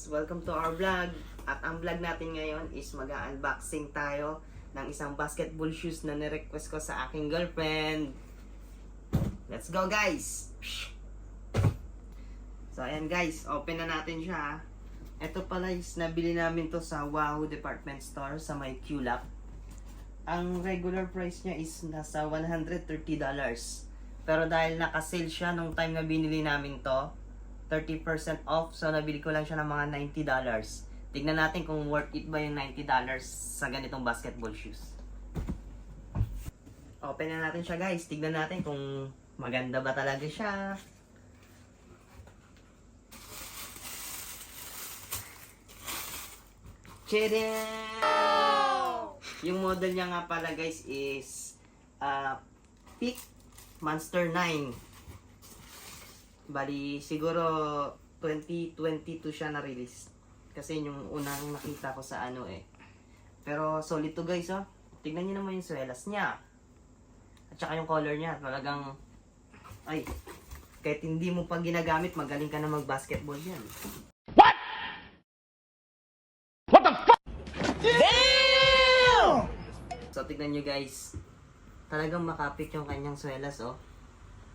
Welcome to our vlog. At ang vlog natin ngayon is mag-unboxing tayo ng isang basketball shoes na nirequest ko sa aking girlfriend. Let's go guys! So ayan guys, open na natin siya. Ito pala is nabili namin to sa Wahoo Department Store sa may QLab. Ang regular price niya is nasa $130. Pero dahil naka-sale siya nung time na binili namin to, 30% off, so nabili ko lang siya ng mga $90. Tignan natin kung worth it ba yung $90 sa ganitong basketball shoes. Open na natin siya guys, tignan natin kung maganda ba talaga siya. Tadam! Yung model niya nga pala guys is Peak Monster 9. Bali, siguro 2022 siya na-release. Kasi yung unang nakita ko sa ano eh. Pero solid to guys oh. Tignan niyo naman yung swelas niya. At saka yung color niya. Talagang, ay, kahit hindi mo pa ginagamit, magaling ka na mag-basketball yan. What? What the fuck? Damn! So tignan nyo guys. Talagang makapit yung kanyang swelas oh.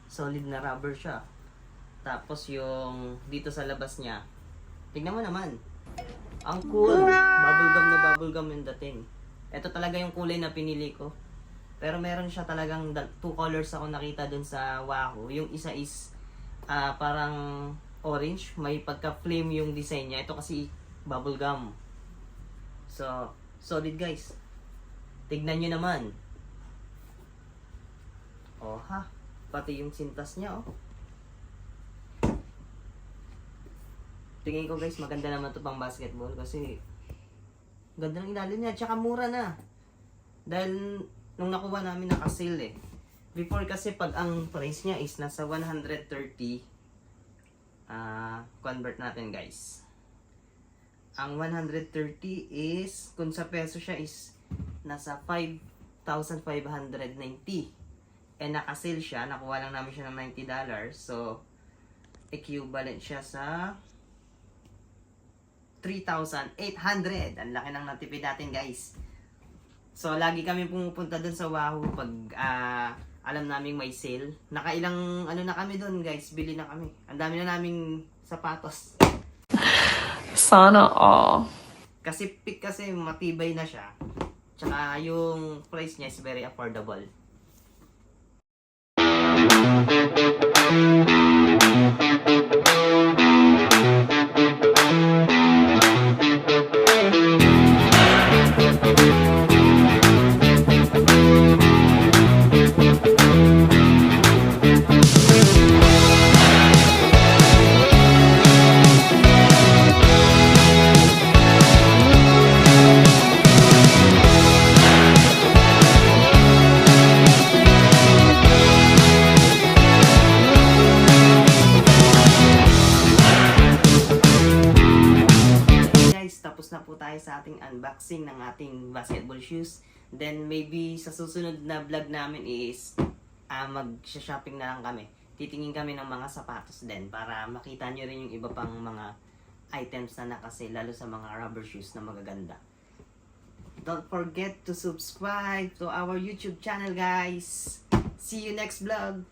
Solid na rubber siya. Tapos yung dito sa labas niya, tignan mo naman. Ang cool. Bubblegum na bubblegum yung dating. Ito talaga yung kulay na pinili ko. Pero meron siya talagang two colors ako nakita dun sa Wahoo. Yung isa is parang orange. May pagka-flame yung design niya. Ito kasi bubblegum. So, solid guys. Tignan nyo naman. Oh ha. Pati yung sintas niya oh. Tingin ko guys, maganda naman to pang basketball kasi ganda ng ilalim niya, tsaka mura na. Dahil nung nakuha namin naka-sale eh. Before kasi pag ang price niya is nasa 130, convert natin guys. Ang 130 is, kung sa peso siya is nasa 5,590. And naka-sale siya, nakuha lang namin siya ng $90. So, equivalent siya sa 3,800. Ang laki ng natipid natin guys. So lagi kami pumupunta dun sa Wahoo pag alam naming may sale. Nakailang ano na kami dun guys, bili na kami. Ang dami na naming sapatos. Sana all. Kasi Peak kasi matibay na siya. Tsaka yung price niya is very affordable. Tapos na po tayo sa ating unboxing ng ating basketball shoes. Then maybe sa susunod na vlog namin is mag-shopping na lang kami. Titingin kami ng mga sapatos din para makita nyo rin yung iba pang mga items na nakasale, lalo sa mga rubber shoes na magaganda. Don't forget to subscribe to our YouTube channel guys. See you next vlog.